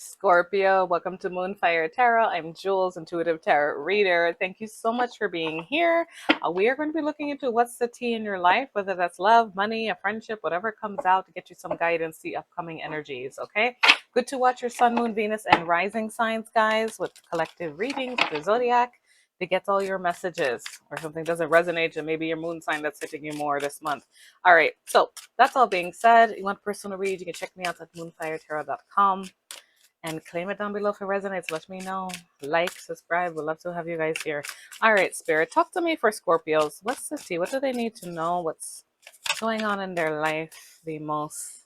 Scorpio, welcome to Moonfire Tarot. I'm Jules, intuitive tarot reader. Thank you so much for being here. We are going to be looking into what's the tea in your life, whether that's love, money, a friendship, whatever comes out to get you some guidance, the upcoming energies, okay? Good to watch your sun, moon, Venus, and rising signs, guys, with collective readings with the zodiac to get all your messages, or something doesn't resonate, and maybe your moon sign that's hitting you more this month. All right, so that's all being said. You want personal read, you can check me out at moonfiretarot.com. And claim it down below if it resonates. Let me know. Like, subscribe. We'd love to have you guys here. All right, Spirit, talk to me for Scorpios. What's the tea? What do they need to know? What's going on in their life the most?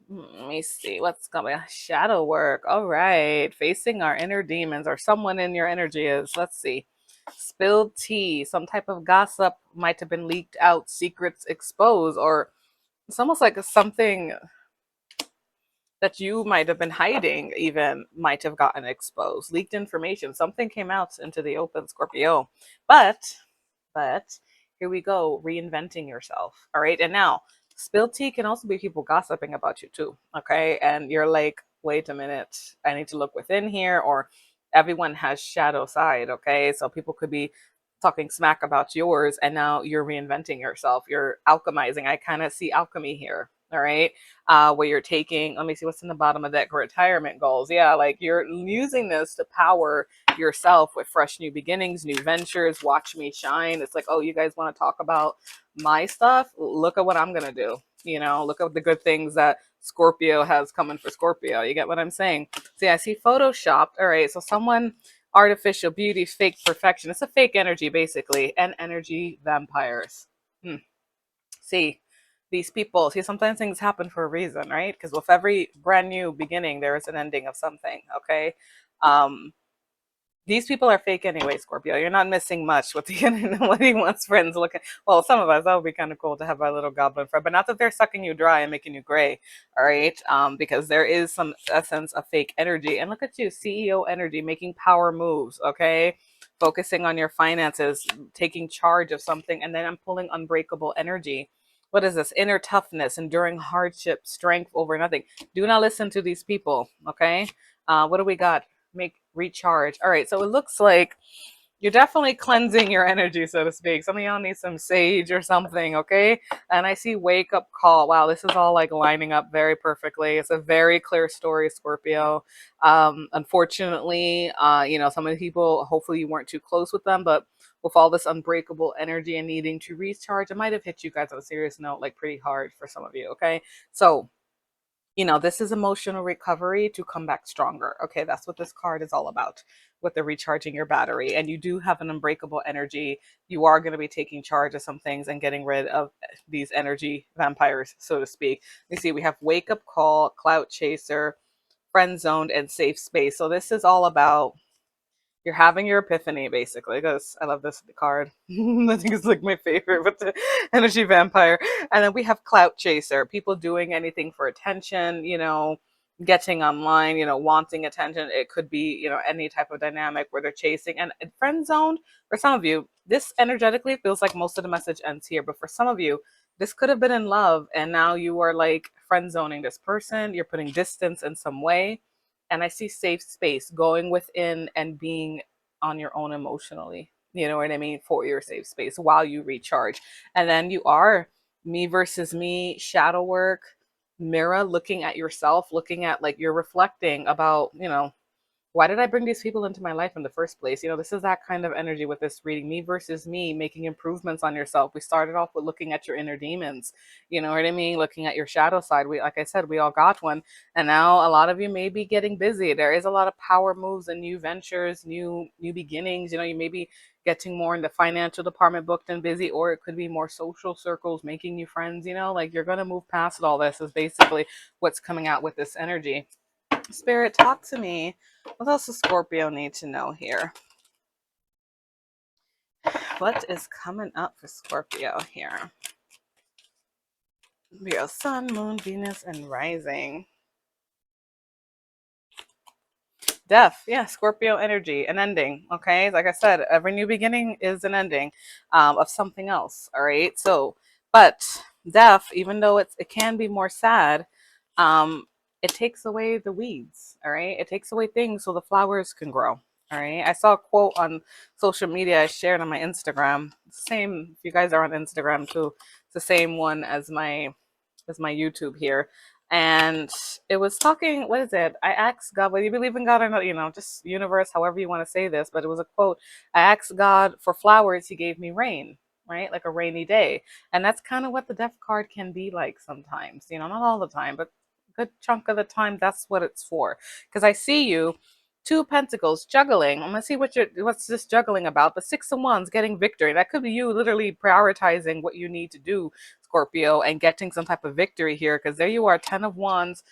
Let me see. What's going on? Shadow work. All right. Facing our inner demons, or someone in your energy is. Let's see. Spilled tea. Some type of gossip might have been leaked out. Secrets exposed. Or it's almost like something that you might have been hiding even might have gotten exposed. Leaked information, something came out into the open, Scorpio. But here we go, reinventing yourself. All right, and now spilled tea can also be people gossiping about you too. Okay, and you're like, wait a minute, I need to look within here. Or everyone has shadow side. Okay, so people could be talking smack about yours, and now you're reinventing yourself, you're alchemizing. I kind of see alchemy here. All right, where you're taking, let me see what's in the bottom of that, retirement goals. Yeah, like you're using this to power yourself with fresh new beginnings, new ventures. Watch me shine. It's like, oh, you guys want to talk about my stuff? Look at what I'm gonna do. You know, look at the good things that Scorpio has coming for Scorpio. You get what I'm saying? See, I see photoshopped. All right, so someone, artificial beauty, fake perfection. It's a fake energy basically, and energy vampires. See, these people, see, sometimes things happen for a reason, right? Because with every brand new beginning there is an ending of something. Okay, um these people are fake anyway, Scorpio. You're not missing much with the internet. What he wants friends looking. Well, some of us, that would be kind of cool to have our little goblin friend, but not that they're sucking you dry and making you gray. All right. Because there is some essence of fake energy. And look at you, CEO energy, making power moves. Okay. Focusing on your finances, taking charge of something. And then I'm pulling unbreakable energy. What is this? Inner toughness, enduring hardship, strength over nothing. Do not listen to these people. Okay. What do we got? Make recharge. All right, so it looks like you're definitely cleansing your energy, so to speak. Some of y'all need some sage or something, okay? And I see wake up call. Wow, this is all like lining up very perfectly. It's a very clear story, Scorpio. Unfortunately, some of the people, hopefully you weren't too close with them, but with all this unbreakable energy and needing to recharge, it might have hit you guys on a serious note, like pretty hard for some of you, okay? So this is emotional recovery to come back stronger. Okay, that's what this card is all about, with the recharging your battery. And you do have an unbreakable energy. You are going to be taking charge of some things and getting rid of these energy vampires, so to speak. You see, we have wake up call, clout chaser, friend zoned, and safe space. So this is all about, you're having your epiphany, basically, because I love this card. I think it's like my favorite with the energy vampire. And then we have clout chaser, people doing anything for attention, getting online, wanting attention. It could be, any type of dynamic where they're chasing. And friend zoned, for some of you, this energetically feels like most of the message ends here. But for some of you, this could have been in love, and now you are like friend zoning this person. You're putting distance in some way. And I see safe space, going within and being on your own emotionally. You know what I mean? For your safe space while you recharge. And then you are me versus me, shadow work, mirror, looking at yourself, looking at, like, you're reflecting about, why did I bring these people into my life in the first place? This is that kind of energy with this reading. Me versus me, making improvements on yourself. We started off with looking at your inner demons. You know what I mean? Looking at your shadow side. Like I said, we all got one. And now a lot of you may be getting busy. There is a lot of power moves and new ventures, new beginnings. You may be getting more in the financial department, booked and busy, or it could be more social circles, making new friends. Like you're going to move past all this, is basically what's coming out with this energy. Spirit, talk to me. What else does Scorpio need to know here? What is coming up for Scorpio here? Your sun, moon, Venus, and rising. Death. Yeah, Scorpio energy, an ending. Okay, like I said, every new beginning is an ending of something else. All right, so, but death, even though it can be more sad, um it takes away the weeds. All right. It takes away things so the flowers can grow. All right. I saw a quote on social media I shared on my Instagram. Same, if you guys are on Instagram too, it's the same one as my YouTube here. And it was talking, what is it? I asked God, whether you believe in God or not, just universe, however you want to say this, but it was a quote. I asked God for flowers, he gave me rain, right? Like a rainy day. And that's kind of what the death card can be like sometimes, not all the time, but a good chunk of the time, that's what it's for. Because I see you, two of pentacles juggling. I'm gonna see what's this juggling about. The six of wands getting victory. That could be you literally prioritizing what you need to do, Scorpio, and getting some type of victory here, because there you are, 10 of wands,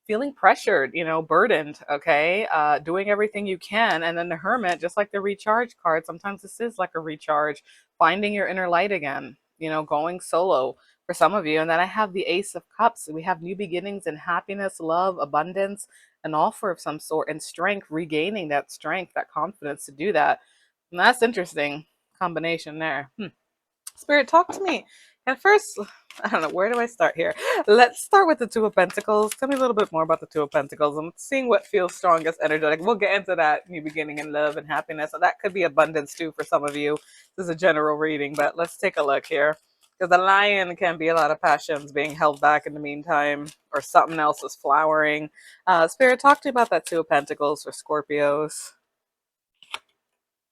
feeling pressured, burdened, okay, doing everything you can. And then the hermit, just like the recharge card, sometimes this is like a recharge, finding your inner light again, going solo for some of you. And then I have the ace of cups. We have new beginnings and happiness, love, abundance, an offer of some sort, and strength, regaining that strength, that confidence to do that. And that's interesting combination there. Spirit, talk to me. And first, I don't know, where do I start here? Let's start with the Two of Pentacles. Tell me a little bit more about the Two of Pentacles. I'm seeing what feels strongest, energetic. We'll get into that new beginning in love and happiness. So that could be abundance too for some of you. This is a general reading, but let's take a look here. Because the lion can be a lot of passions being held back in the meantime, or something else is flowering. Spirit, talk to me about that Two of Pentacles for Scorpios.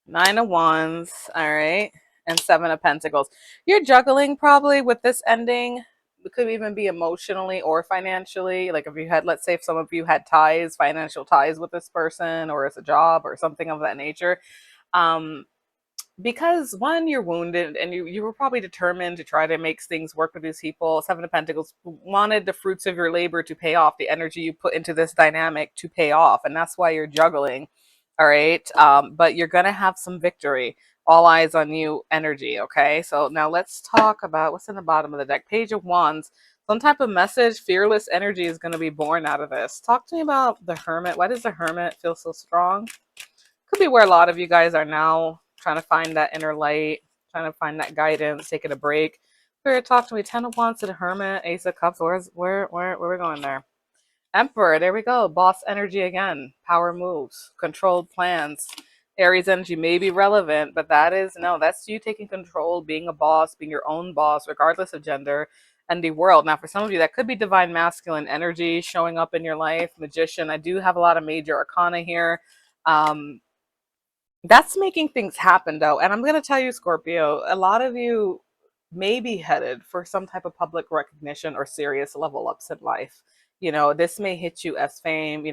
Nine of Wands, all right, and Seven of Pentacles. You're juggling probably with this ending. It could even be emotionally or financially. Like if you had, let's say if some of you had ties, financial ties with this person, or as a job or something of that nature. Um, because one, you're wounded and you were probably determined to try to make things work with these people. Seven of Pentacles wanted the fruits of your labor to pay off, the energy you put into this dynamic to pay off, and that's why you're juggling. All right, but you're gonna have some victory. All eyes on you energy. Okay, so now let's talk about what's in the bottom of the deck. Page of Wands. Some type of message, fearless energy is going to be born out of this. Talk to me about the Hermit. Why does the Hermit feel so strong? Could be where a lot of you guys are now, trying to find that inner light, trying to find that guidance, taking a break. Spirit, talk to me. 10 of Wands to the Hermit, Ace of Cups. Where are we going there? Emperor, there we go. Boss energy again. Power moves, controlled plans. Aries energy may be relevant, but that's you taking control, being a boss, being your own boss, regardless of gender and the world. Now, for some of you, that could be divine masculine energy showing up in your life. Magician. I do have a lot of major arcana here. That's making things happen though. And I'm going to tell you, Scorpio, a lot of you may be headed for some type of public recognition or serious level ups in life. This may hit you as fame,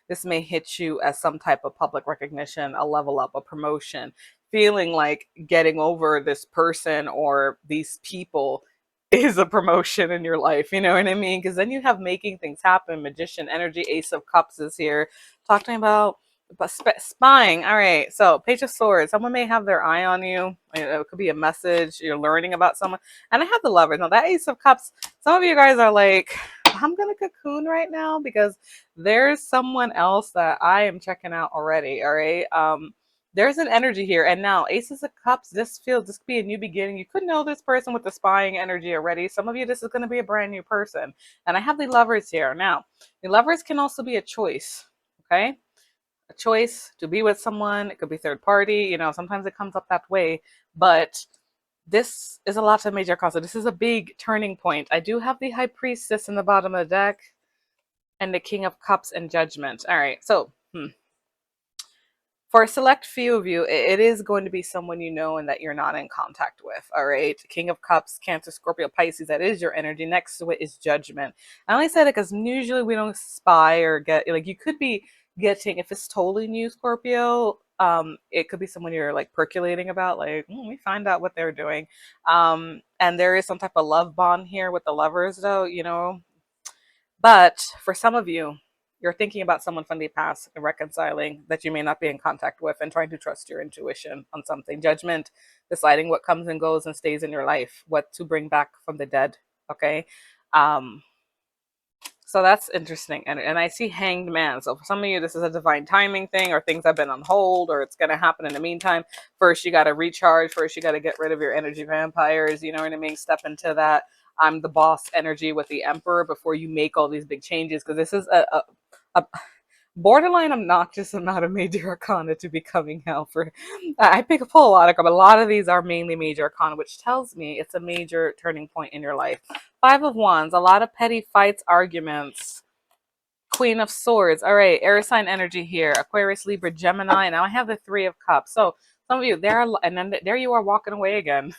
this may hit you as some type of public recognition, a level up, a promotion, feeling like getting over this person or these people is a promotion in your life. You know what I mean? Because then you have making things happen. Magician energy, Ace of Cups is here. Talk to me about spying. All right, so Page of Swords. Someone may have their eye on you. It could be a message. You're learning about someone. And I have the Lovers. Now that Ace of Cups, some of you guys are like, I'm gonna cocoon right now because there's someone else that I am checking out already. All right. There's an energy here. And now Aces of Cups, this could be a new beginning. You could know this person with the spying energy already. Some of you, this is going to be a brand new person. And I have the Lovers here. Now, the Lovers can also be a choice. Okay, a choice to be with someone. It could be third party. Sometimes it comes up that way. But this is a lot of major cause. So this is a big turning point. I do have the High Priestess in the bottom of the deck and the King of Cups and Judgment. All right. So for a select few of you, it is going to be someone you know and that you're not in contact with. All right. King of Cups, Cancer, Scorpio, Pisces. That is your energy. Next to it is Judgment. I only said it because usually we don't spy or get, like, you could be getting, if it's totally new, Scorpio, it could be someone you're like percolating about, like, we find out what they're doing. And there is some type of love bond here with the Lovers though. But for some of you, you're thinking about someone from the past and reconciling that you may not be in contact with and trying to trust your intuition on something. Judgment, deciding what comes and goes and stays in your life, what to bring back from the dead. Okay. So that's interesting. And I see Hanged Man. So for some of you, this is a divine timing thing, or things have been on hold, or it's going to happen in the meantime. First, you got to recharge. First, you got to get rid of your energy vampires. You know what I mean? Step into that I'm the boss energy with the Emperor before you make all these big changes, because this is a borderline obnoxious amount of major arcana to be coming out for. I pick up a lot of, but a lot of these are mainly major arcana, which tells me it's a major turning point in your life. Five of Wands, a lot of petty fights, arguments. Queen of Swords. All right, air sign energy here. Aquarius, Libra, Gemini. Now I have the Three of Cups. So some of you there, and then there you are walking away again.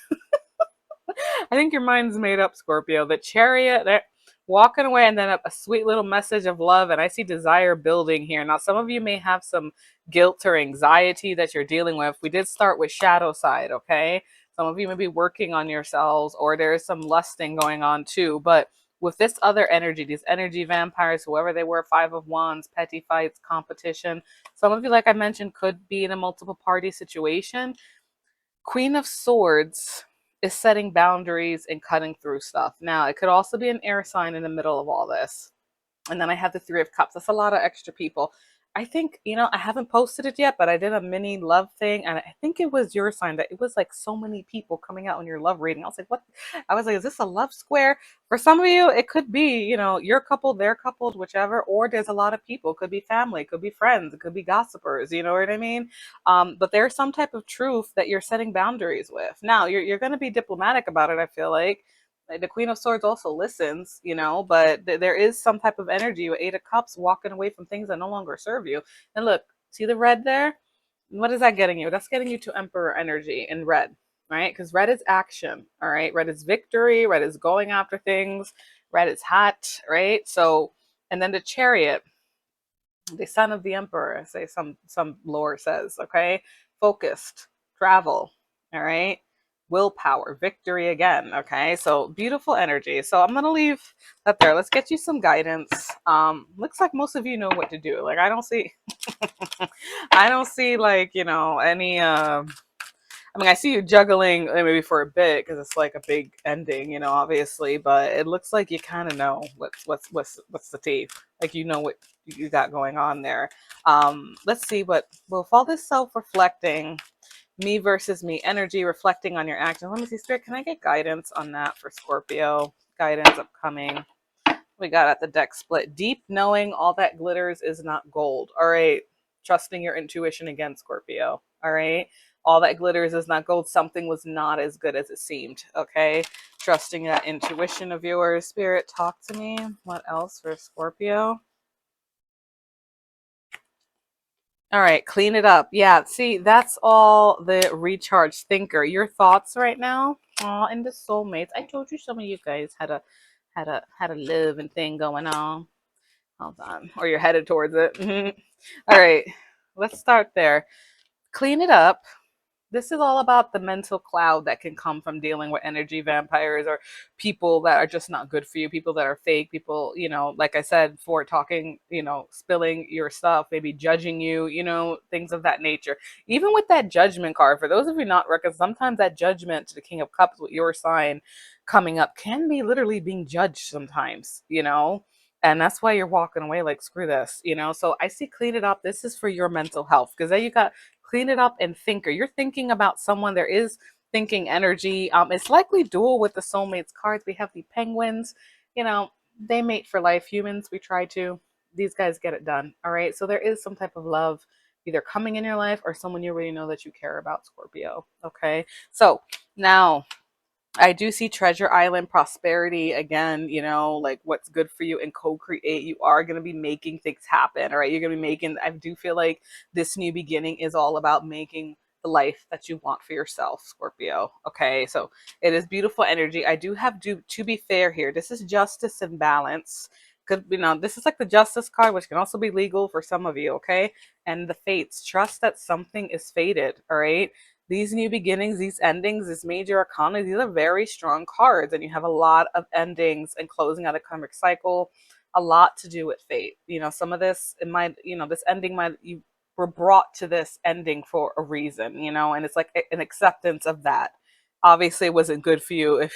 I think your mind's made up, Scorpio. The Chariot, they're walking away, and then a sweet little message of love. And I see desire building here. Now, some of you may have some guilt or anxiety that you're dealing with. We did start with shadow side, okay? Some of you may be working on yourselves, or there's some lusting going on too. But with this other energy, these energy vampires, whoever they were, Five of Wands, petty fights, competition. Some of you, like I mentioned, could be in a multiple party situation. Queen of Swords is setting boundaries and cutting through stuff. Now, it could also be an air sign in the middle of all this. And then I have the Three of Cups. That's a lot of extra people. I think, I haven't posted it yet, but I did a mini love thing. And I think it was your sign that it was like so many people coming out on your love reading. I was like, what? I was like, is this a love square? For some of you, it could be, you're coupled, they're coupled, whichever, or there's a lot of people. It could be family, it could be friends, it could be gossipers, you know what I mean? But there's some type of truth that you're setting boundaries with. Now, you're going to be diplomatic about it, I feel like. The Queen of Swords also listens, but there is some type of energy with Eight of Cups walking away from things that no longer serve you. And look, see the red there? What is that getting you? That's getting you to Emperor energy in red, right? Because red is action, all right? Red is victory. Red is going after things. Red is hot, right? So, and then the Chariot, the son of the Emperor, I say some lore says, okay? Focused, travel, all right? Willpower, victory again, okay? So beautiful energy. So I'm gonna leave that there. Let's get you some guidance. Looks like most of you know what to do. Like I don't see I don't see like, any I mean, I see you juggling maybe for a bit because it's like a big ending, obviously. But it looks like you kind of know what's the tea. Like you know what you got going on there. Let's see what will fall this self-reflecting, me versus me energy, reflecting on your action. Let me see, Spirit. Can I get guidance on that for Scorpio? Guidance upcoming. We got at the deck split. Deep knowing all that glitters is not gold. All right. Trusting your intuition again, Scorpio. All right. All that glitters is not gold. Something was not as good as it seemed. Okay. Trusting that intuition of yours. Spirit, talk to me. What else for Scorpio? All right. Clean it up. Yeah. See, that's all the recharge thinker. Your thoughts right now? Oh, and the soulmates. I told you some of you guys had a love and thing going on. Hold on. Or you're headed towards it. All right. Let's start there. Clean it up. This is all about the mental cloud that can come from dealing with energy vampires or people that are just not good for you, people that are fake, people, like I said, for talking, spilling your stuff, maybe judging you, things of that nature. Even with that judgment card, for those of you not because sometimes that judgment to the King of Cups with your sign coming up can be literally being judged sometimes, and that's why you're walking away like screw this, so I see clean it up. This is for your mental health because then you got clean it up and thinker. You're thinking about someone. There is thinking energy. It's likely dual with the soulmates cards. We have the penguins. They mate for life. Humans, we try to. These guys get it done. All right. So there is some type of love either coming in your life or someone you already know that you care about, Scorpio. Okay. So now I do see Treasure Island prosperity again, like what's good for you and co-create. You are going to be making things happen. All right. You're going to be making, I do feel like this new beginning is all about making the life that you want for yourself, Scorpio. Okay. So it is beautiful energy. I do have to be fair here. This is justice and balance. Could, this is like the justice card, which can also be legal for some of you. Okay. And the fates, trust that something is fated. All right. These new beginnings, these endings, this major arcana, these are very strong cards, and you have a lot of endings and closing out a karmic cycle, a lot to do with fate. Some of this, it might, this ending might, you were brought to this ending for a reason, and it's like an acceptance of that. Obviously, it wasn't good for you if,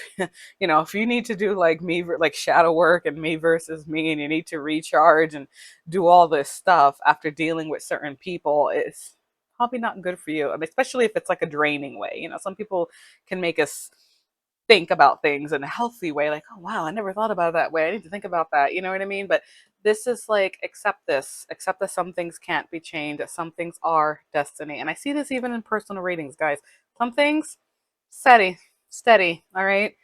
if you need to do like me, like shadow work and me versus me, and you need to recharge and do all this stuff after dealing with certain people, it's probably not good for you. I mean, especially if it's like a draining way. Some people can make us think about things in a healthy way, like, oh wow, I never thought about it that way, I need to think about that, you know what I mean? But this is like, accept that some things can't be changed, that some things are destiny. And I see this even in personal readings, guys. Some things, steady, steady, all right?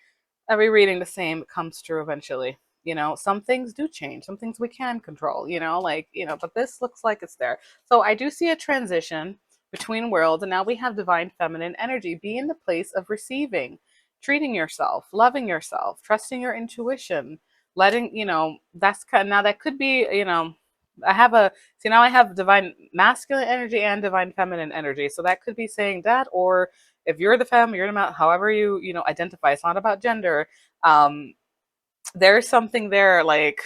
Every reading the same comes true eventually. You know, some things do change, some things we can control, you know, like, you know, but this looks like it's there. So I do see a transition between worlds, and now we have divine feminine energy. Be in the place of receiving, treating yourself, loving yourself, trusting your intuition, letting, you know, that's kind of, now that could be, you know, I have a, see, now I have divine masculine energy and divine feminine energy. So that could be saying that, or if you're the femme, you're the male, however you know, identify. It's not about gender. Um, there's something there, like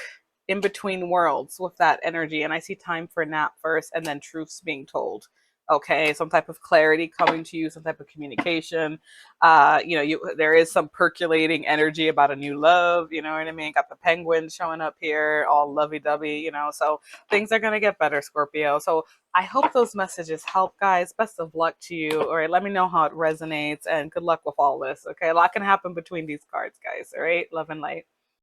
in between worlds with that energy. And I see time for a nap first, and then truths being told. Okay, some type of clarity coming to you, some type of communication. You know, there is some percolating energy about a new love. You know what I mean? Got the penguins showing up here, all lovey-dovey. You know, so things are gonna get better, Scorpio. So I hope those messages help, guys. Best of luck to you. All right, let me know how it resonates, and good luck with all this. Okay, a lot can happen between these cards, guys. All right, love and light.